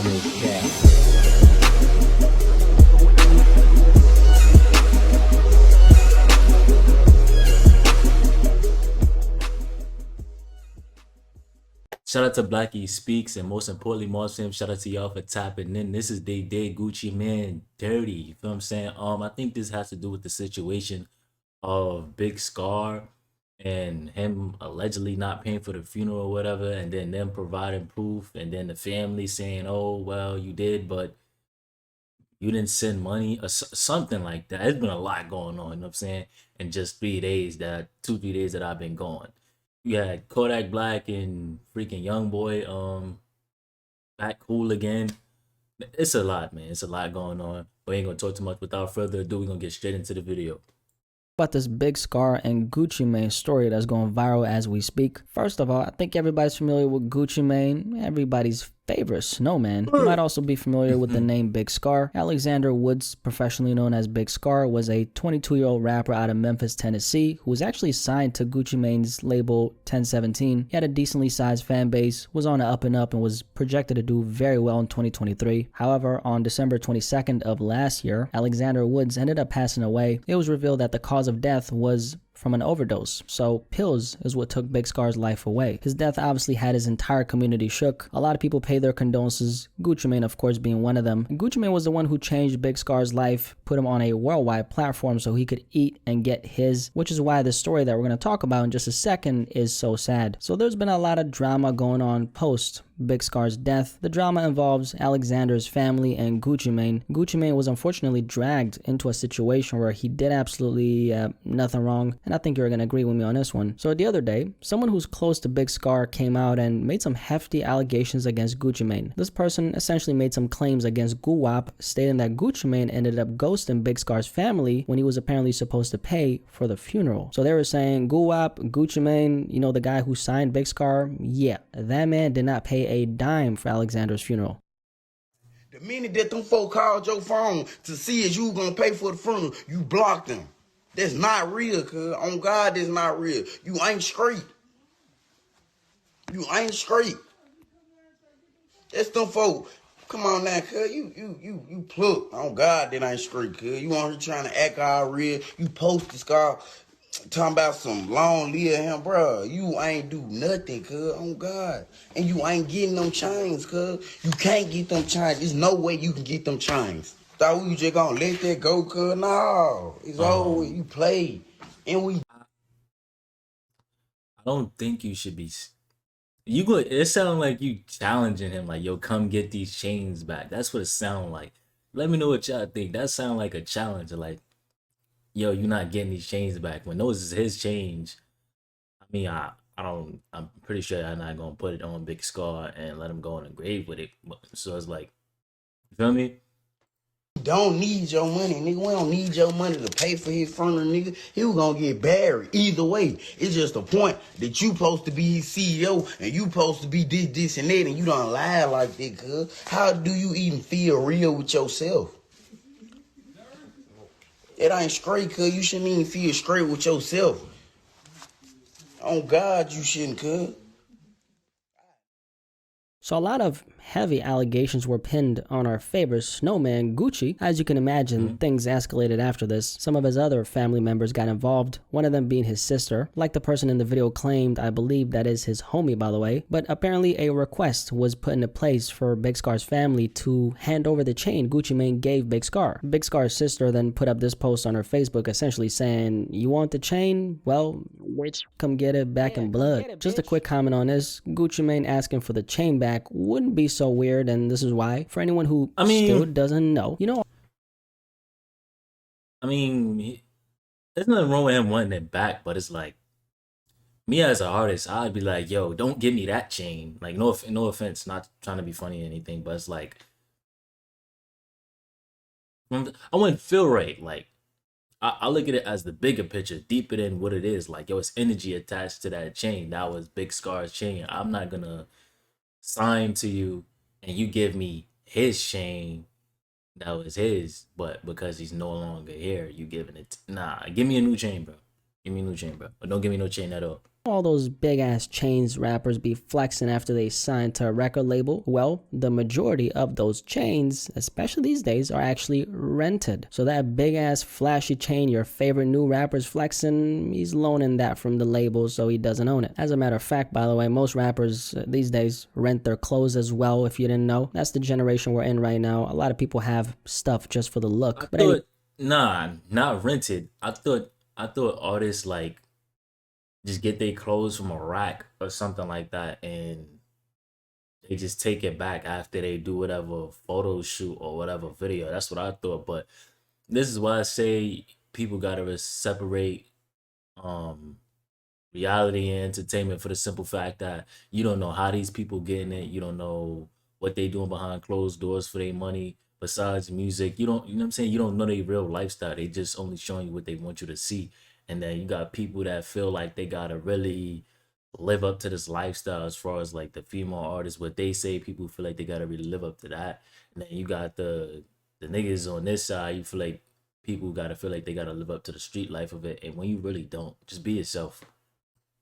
no cap. Shout out to Blackie Speaks, and most importantly, Muslim. Shout out to y'all for tapping in. This is Day Gucci Man Dirty. You feel what I'm saying? I think this has to do with the situation of Big Scarr and him allegedly not paying for the funeral or whatever, and then them providing proof, and then the family saying, "Oh, well, you did, but you didn't send money," or something like that. It's been a lot going on, you know what I'm saying? In just 3 days, 3 days that I've been gone. You had Kodak Black and freaking Young Boy back cool again. It's a lot, man. It's a lot going on. We ain't gonna talk too much. Without further ado, we're gonna get straight into the video. About this Big Scarr and Gucci Mane story that's going viral as we speak. First of all, I think everybody's familiar with Gucci Mane, everybody's favorite snowman. You might also be familiar with the name Big Scarr. Alexander Woods, professionally known as Big Scarr, was a 22-year-old rapper out of Memphis, Tennessee, who was actually signed to Gucci Mane's label 1017. He had a decently sized fan base, was on the up and up, and was projected to do very well in 2023. However, on December 22nd of last year, Alexander Woods ended up passing away. It was revealed that the cause of death was from an overdose. So pills is what took Big Scarr's life away. His death obviously had his entire community shook. A lot of people paid their condolences, Gucci Mane of course being one of them. And Gucci Mane was the one who changed Big Scarr's life, put him on a worldwide platform so he could eat and get his, which is why the story that we're going to talk about in just a second is so sad. So there's been a lot of drama going on post Big Scarr's death. The drama involves Alexander's family and Gucci Mane. Gucci Mane was unfortunately dragged into a situation where he did absolutely nothing wrong, and I think you're going to agree with me on this one. So the other day, someone who's close to Big Scarr came out and made some hefty allegations against Gucci Mane. This person essentially made some claims against Guwap, stating that Gucci Mane ended up ghosting Big Scarr's family when he was apparently supposed to pay for the funeral. So they were saying Guwap, Gucci Mane, you know, the guy who signed Big Scarr, yeah, that man did not pay a dime for Alexander's funeral. The minute that them folk called your phone to see if you gonna pay for the funeral, you blocked them. That's not real, cuz. On God, that's not real. You ain't straight. You ain't straight. That's them folk. Come on now, cuz. You pluck. On God, that ain't straight, cuz. You on here trying to act all real. You post this car talking about some long live him, bro. You ain't do nothing, cuz, on God. And you ain't getting them chains, cuz. You can't get them chains. There's no way you can get them chains. Thought we was just gonna let that go, cuz. No. It's over. You play. And we... I don't think you should be. You go. It sounds like you challenging him, like, "Yo, come get these chains back." That's what it sounds like. Let me know what y'all think. That sounds like a challenge, like, "Yo, you're not getting these chains back." When those is his change, I mean, I'm pretty sure I'm not gonna put it on Big Scarr and let him go in the grave with it. So it's like, you feel me? don't need your money, nigga. We don't need your money to pay for his funeral, nigga. He was gonna get buried. Either way, it's just a point that you supposed to be his CEO and you supposed to be this, and that, and you don't lie like that, cuz. How do you even feel real with yourself? It ain't straight, cuz. You shouldn't even feel straight with yourself. On God, you shouldn't, cuz. So a lot of heavy allegations were pinned on our favorite snowman, Gucci. As you can imagine, things escalated after this. Some of his other family members got involved, one of them being his sister. Like the person in the video claimed, I believe that is his homie, by the way. But apparently a request was put into place for Big Scarr's family to hand over the chain Gucci Mane gave Big Scarr. Big Scarr's sister then put up this post on her Facebook essentially saying, "You want the chain? Well, come get it back in blood." Just a quick comment on this. Gucci Mane asking for the chain back wouldn't be so weird, and this is why. For anyone who still doesn't know, you know, I mean, there's nothing wrong with him wanting it back, but it's like, me as an artist, I'd be like, "Yo, don't give me that chain." Like, no offense, not trying to be funny or anything, but it's like, I wouldn't feel right. Like, I look at it as the bigger picture, deeper than what it is. Like, yo, it's energy attached to that chain. That was Big Scarr's chain. I'm not gonna sign to you and you give me his chain that was his, but because he's no longer here, you giving it. Nah, give me a new chain, bro. Give me a new chain, bro. But don't give me no chain at all. All those big ass chains rappers be flexing after they sign to a record label. Well, the majority of those chains, especially these days, are actually rented. So that big ass flashy chain your favorite new rapper's flexing, he's loaning that from the label so he doesn't own it. As a matter of fact, by the way, most rappers these days rent their clothes as well, if you didn't know. That's the generation we're in right now. A lot of people have stuff just for the look. I thought, nah, not rented. I thought artists like just get their clothes from a rack or something like that, and they just take it back after they do whatever photo shoot or whatever video. That's what I thought. But this is why I say people gotta separate um reality and entertainment, for the simple fact that you don't know how these people getting it. You don't know what they doing behind closed doors for their money. Besides music, you know what I'm saying? You don't know their real lifestyle. They just only showing you what they want you to see. And then you got people that feel like they gotta really live up to this lifestyle, as far as like the female artists, what they say, people feel like they gotta really live up to that. And then you got the niggas on this side, you feel like people gotta feel like they gotta live up to the street life of it. And when you really don't, just be yourself.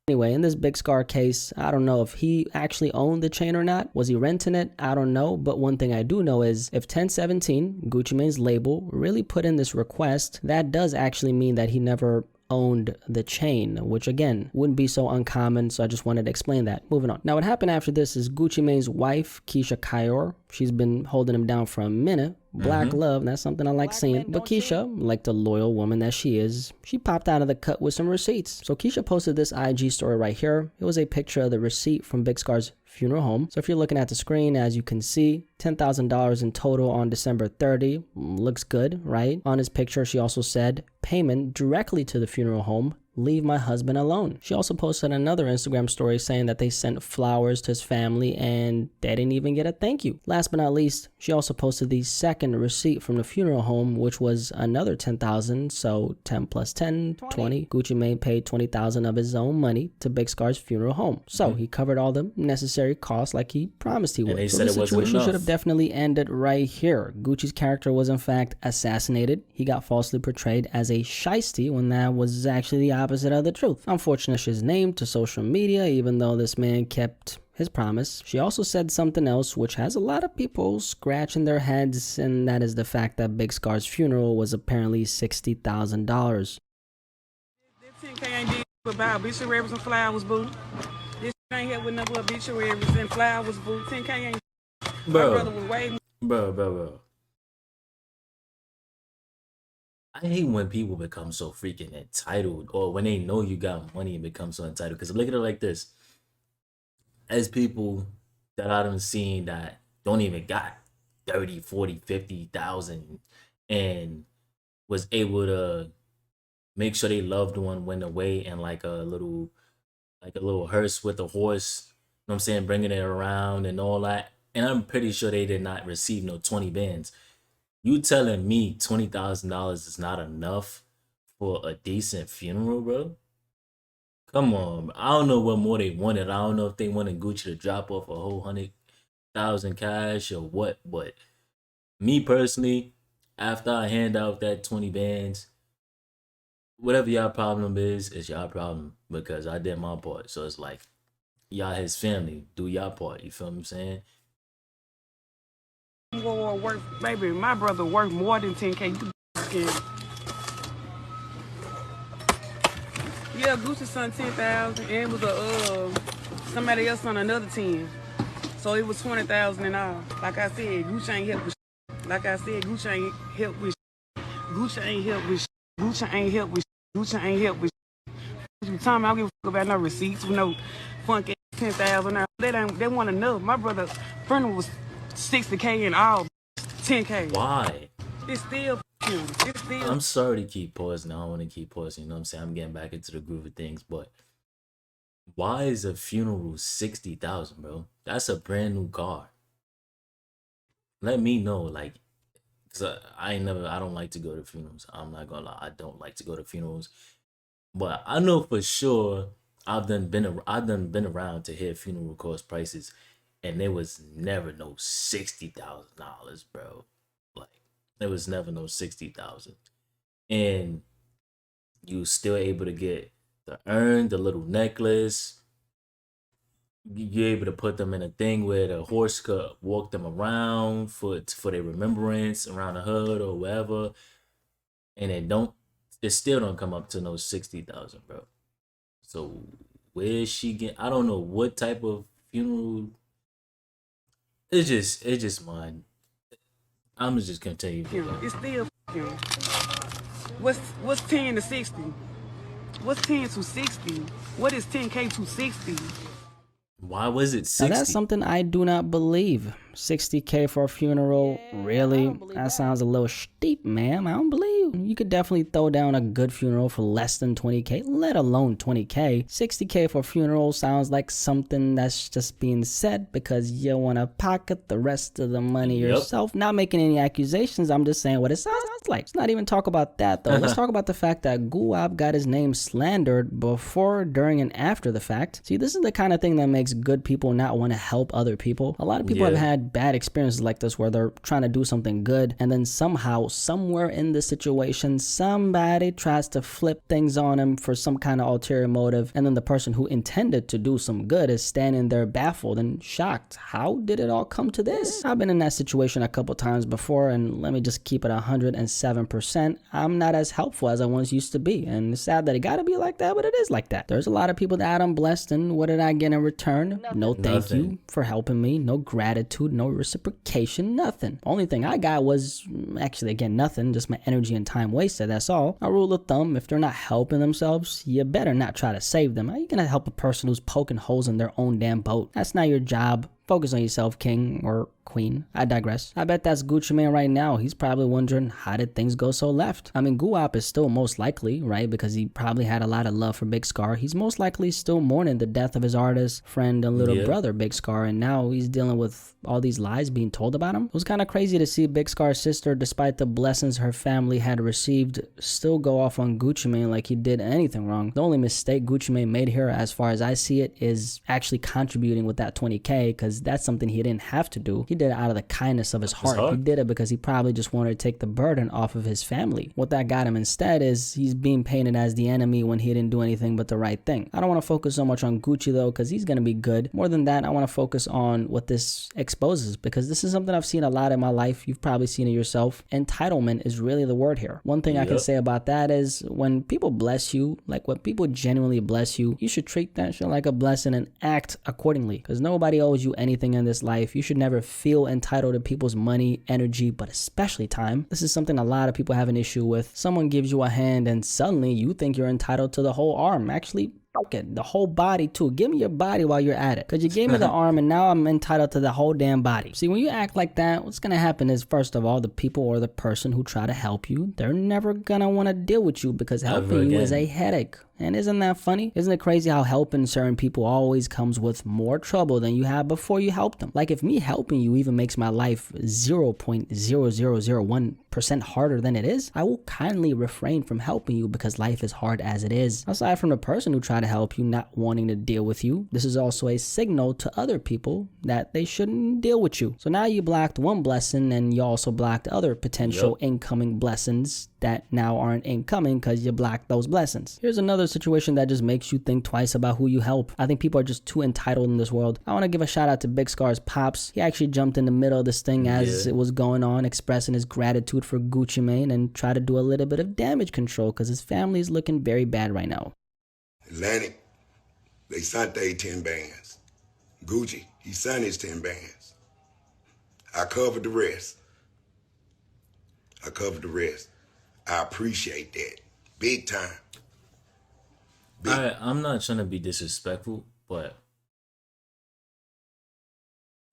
Anyway, in this Big Scarr case, I don't know if he actually owned the chain or not. Was he renting it? I don't know. But one thing I do know is if 1017, Gucci Mane's label, really put in this request, that does actually mean that he never owned the chain, which again wouldn't be so uncommon. So I just wanted to explain that. Moving on. Now what happened after this is Gucci Mane's wife, Keisha Kayor, she's been holding him down for a minute. Black love, that's something I like seeing. But Keisha, like the loyal woman that she is, she popped out of the cut with some receipts. So Keisha posted this IG story right here. It was a picture of the receipt from Big Scarr's funeral home. So if you're looking at the screen, as you can see, $10,000 in total on December 30. Looks good, right? On his picture, she also said, payment directly to the funeral home. Leave my husband alone. She also posted another Instagram story saying that they sent flowers to his family and they didn't even get a thank you. Last but not least, she also posted the second receipt from the funeral home, which was another $10,000. So 10 plus 10, 20. Gucci Mane paid $20,000 of his own money to Big Scarr's funeral home. So he covered all the necessary costs like he promised he would. And they So said the it wasn't situation enough. should have definitely ended right here. Gucci's character was in fact assassinated. He got falsely portrayed as a shiesty when that was actually the opposite of the truth. Unfortunately, his name to social media, even though this man kept his promise. She also said something else which has a lot of people scratching their heads, and that is the fact that Big Scarr's funeral was apparently $60,000. That 10K ain't did but buy obituaries and flowers, boo. This ain't here with no obituaries and flowers, boo. 10K ain't. My brother Bro, was way bro. I hate when people become so freaking entitled, or when they know you got money and become so entitled. Because look at it like this. As people that I done seen that don't even got 30, 40, 50,000 and was able to make sure they loved one went away in like a little hearse with a horse, you know what I'm saying, bringing it around and all that. And I'm pretty sure they did not receive no 20 bands. You telling me $20,000 is not enough for a decent funeral, bro? Come on, bro. I don't know what more they wanted. I don't know if they wanted Gucci to drop off a whole 100,000 cash or what. But me personally, after I hand out that 20 bands, whatever y'all problem is, it's y'all problem, because I did my part. So it's like, y'all his family, do y'all part. You feel what I'm saying? more worth, baby. My brother worth more than 10K. Yeah, Gucci son 10,000, and it was somebody else on another 10. So it was 20,000 in all. Like I said, Gucci ain't help with. Like I said, Gucci ain't help with. Gucci ain't help with. Gucci ain't help with. Gucci ain't help with. You tell me I don't give a fuck about no receipts with no funky 10,000. They want to know. My brother funeral was 60K in all, 10K. Why? It's still him. It's still. I'm sorry to keep pausing. I don't want to keep pausing. You know what I'm saying? I'm getting back into the groove of things, but why is a funeral 60,000, bro? That's a brand new car. Let me know, like, cause I don't like to go to funerals. I'm not gonna lie, I don't like to go to funerals. But I know for sure I've done been around to hear funeral cost prices, and there was never no $60,000, bro. Like, there was never no 60,000, and you still able to get the urn, the little necklace. You're able to put them in a thing where the horse could walk them around for their remembrance around the hood or wherever, and it still don't come up to no 60,000, bro. So where she get? I don't know what type of funeral. It's just mine. I'm just gonna tell you. It's still funeral. What's 10 to 60? What's 10 to 60? What is 10K to 60? Why was it Now 60? that's something I do not believe. 60K for a funeral, really? That sounds a little steep, ma'am. I don't believe. You could definitely throw down a good funeral for less than 20K, let alone 20K. 60K for a funeral sounds like something that's just being said because you want to pocket the rest of the money Yep. yourself. Not making any accusations, I'm just saying what it sounds like. Let's not even talk about that though. Let's talk about the fact that Guap got his name slandered before, during, and after the fact. See, this is the kind of thing that makes good people not want to help other people. A lot of people have had bad experiences like this where they're trying to do something good and then somehow, somewhere in the situation, somebody tries to flip things on him for some kind of ulterior motive, and then the person who intended to do some good is standing there baffled and shocked. How did it all come to this? I've been in that situation a couple times before, and let me just keep it 107%. I'm not as helpful as I once used to be, and it's sad that it gotta be like that, but it is like that. There's a lot of people that I'm blessed, and what did I get in return? No thank you for helping me, no gratitude, no reciprocation, nothing. Only thing I got was, actually again, nothing, just my energy and time wasted, that's all. A rule of thumb, if they're not helping themselves, you better not try to save them. How you gonna help a person who's poking holes in their own damn boat? That's not your job. Focus on yourself, king or queen. I digress. I bet that's Gucci Mane right now. He's probably wondering, how did things go so left? I mean, Guap is still most likely, right? Because he probably had a lot of love for Big Scarr. He's most likely still mourning the death of his artist, friend, and little brother, Big Scarr. And now he's dealing with all these lies being told about him. It was kind of crazy to see Big Scarr's sister, despite the blessings her family had received, still go off on Gucci Mane like he did anything wrong. The only mistake Gucci Mane made here, as far as I see it, is actually contributing with that 20K, because that's something he didn't have to do. He did it out of the kindness of his heart. He did it because he probably just wanted to take the burden off of his family. What that got him instead is he's being painted as the enemy when he didn't do anything but the right thing. I don't want to focus so much on Gucci though, because he's going to be good. More than that, I want to focus on what this exposes, because this is something I've seen a lot in my life. You've probably seen it yourself. Entitlement is really the word here. One thing I can say about that is when people bless you, like when people genuinely bless you, you should treat that shit like a blessing and act accordingly, because nobody owes you anything in this life. You should never feel entitled to people's money, energy, but especially time. This is something a lot of people have an issue with. Someone gives you a hand and suddenly you think you're entitled to the whole arm. Actually, fuck it, the whole body too. Give me your body while you're at it, because you gave me the arm and now I'm entitled to the whole damn body. See, when you act like that, what's gonna happen is, first of all, the people or the person who try to help you, they're never gonna want to deal with you because helping you is a headache. And isn't that funny? Isn't it crazy how helping certain people always comes with more trouble than you had before you helped them? Like if me helping you even makes my life 0.0001% harder than it is, I will kindly refrain from helping you because life is hard as it is. Aside from the person who tried to help you not wanting to deal with you, this is also a signal to other people that they shouldn't deal with you. So now you blocked one blessing and you also blocked other potential incoming blessings that now aren't incoming because you blocked those blessings. Here's another situation that just makes you think twice about who you help. I think people are just too entitled in this world. I want to give a shout out to Big Scarr's pops. He actually jumped in the middle of this thing as it was going on, expressing his gratitude for Gucci Mane and tried to do a little bit of damage control because his family is looking very bad right now. Atlantic, they sent their 10 bands. Gucci, he sent his 10 bands. I covered the rest. I appreciate that. Big time. I'm not trying to be disrespectful, but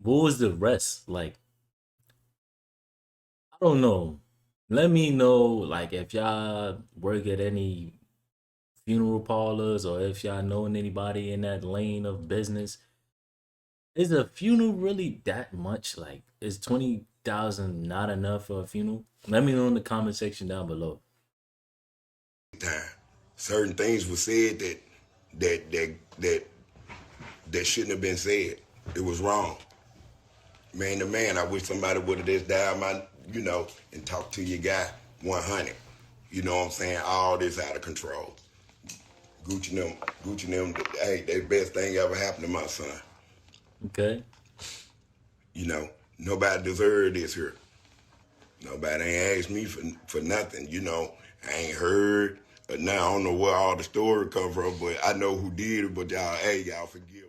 what was the rest? Like, I don't know. Let me know, like, if y'all work at any funeral parlors or if y'all know anybody in that lane of business. Is a funeral really that much? Like, is 20,000 not enough for a funeral? Let me know in the comment section down below. Time. Certain things were said that shouldn't have been said. It was wrong. Man to man, I wish somebody would have just dialed my, and talked to your guy 100. You know what I'm saying? All this out of control. Gucci and them, hey, they best thing ever happened to my son. Okay. You know, nobody deserved this here. Nobody ain't asked me for nothing, you know. I ain't heard. Now I don't know where all the story come from, but I know who did it, but y'all, hey, y'all forgive me.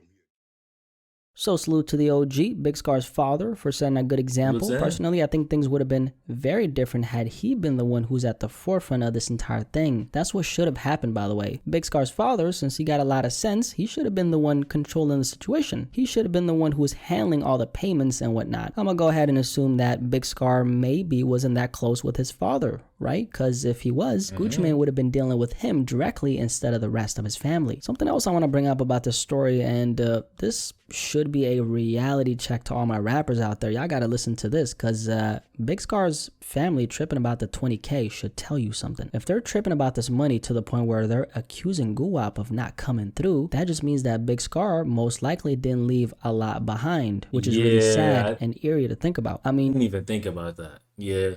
So salute to the OG, Big Scar's father, for setting a good example. Personally, I think things would have been very different had he been the one who's at the forefront of this entire thing. That's what should have happened, by the way. Big Scar's father, since he got a lot of sense, he should have been the one controlling the situation. He should have been the one who was handling all the payments and whatnot. I'm gonna go ahead and assume that Big Scarr maybe wasn't that close with his father, right? Because if he was, Gucci Mane would have been dealing with him directly instead of the rest of his family. Something else I want to bring up about this story, and this should be a reality check to all my rappers out there. Y'all gotta listen to this, because Big Scarr's family tripping about the 20K should tell you something. If they're tripping about this money to the point where they're accusing Guwap of not coming through, that just means that Big Scarr most likely didn't leave a lot behind, which is really sad and eerie to think about. I mean, didn't even think about that. Yeah.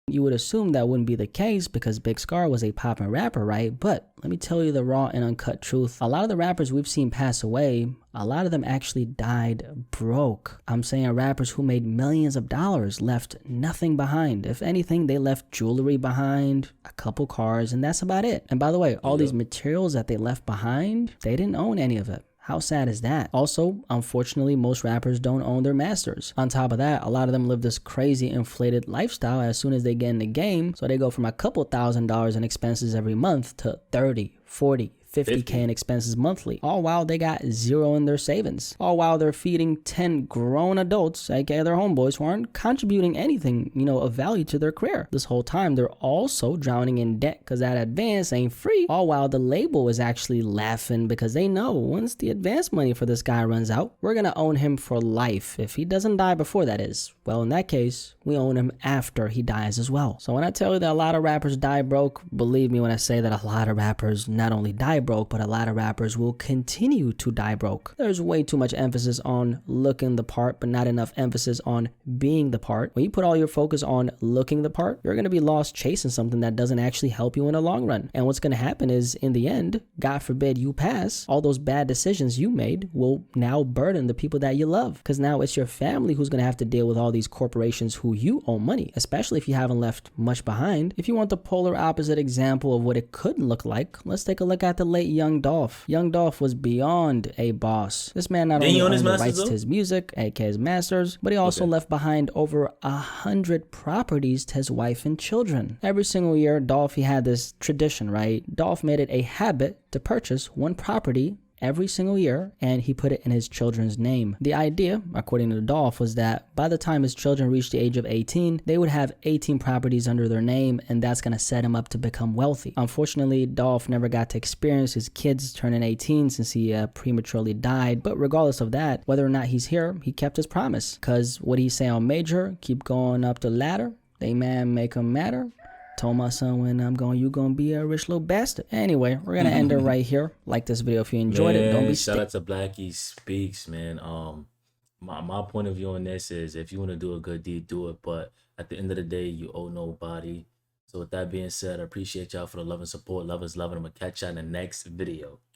You would assume that wouldn't be the case because Big Scarr was a poppin' rapper, right? But let me tell you the raw and uncut truth. A lot of the rappers we've seen pass away, a lot of them actually died broke. I'm saying rappers who made millions of dollars left nothing behind. If anything, they left jewelry behind, a couple cars, and that's about it. And by the way, all these materials that they left behind, they didn't own any of it. How sad is that? Also, unfortunately, most rappers don't own their masters. On top of that, a lot of them live this crazy inflated lifestyle as soon as they get in the game. So they go from a couple $1,000s in expenses every month to 30, 40, 50K in expenses monthly, all while they got zero in their savings, all while they're feeding 10 grown adults, aka their homeboys, who aren't contributing anything, of value to their career. This whole time, they're also drowning in debt because that advance ain't free, all while the label is actually laughing because they know once the advance money for this guy runs out, we're gonna own him for life. If he doesn't die before, that is. Well, in that case, we own him after he dies as well. So when I tell you that a lot of rappers die broke, believe me when I say that a lot of rappers not only die broke, but a lot of rappers will continue to die broke. There's way too much emphasis on looking the part, but not enough emphasis on being the part. When you put all your focus on looking the part, you're going to be lost chasing something that doesn't actually help you in the long run. And what's going to happen is, in the end, God forbid you pass, all those bad decisions you made will now burden the people that you love. Because now it's your family who's going to have to deal with all these corporations who you owe money, especially if you haven't left much behind. If you want the polar opposite example of what it could look like, let's take a look at the late Young Dolph. Young Dolph was beyond a boss. This man not only owned the rights to his music, aka his masters, but he also left behind over 100 properties to his wife and children. Every single year, Dolph, he had this tradition, right? Dolph made it a habit to purchase one property every single year, and he put it in his children's name. The idea, according to Dolph, was that by the time his children reached the age of 18, they would have 18 properties under their name, and that's going to set him up to become wealthy. Unfortunately, Dolph never got to experience his kids turning 18 since he prematurely died, but regardless of that, whether or not he's here, he kept his promise. Because what he say on Major, keep going up the ladder, they man make 'em matter. Told my son when I'm going, you gonna be a rich little bastard. Anyway, we're gonna end it right here. Like this video if you enjoyed it. Don't be shout out to Blackie Speaks, man. My point of view on this is, if you want to do a good deed, do it. But at the end of the day, you owe nobody. So with that being said, I appreciate y'all for the love and support. Love is loving. I'm gonna catch y'all in the next video.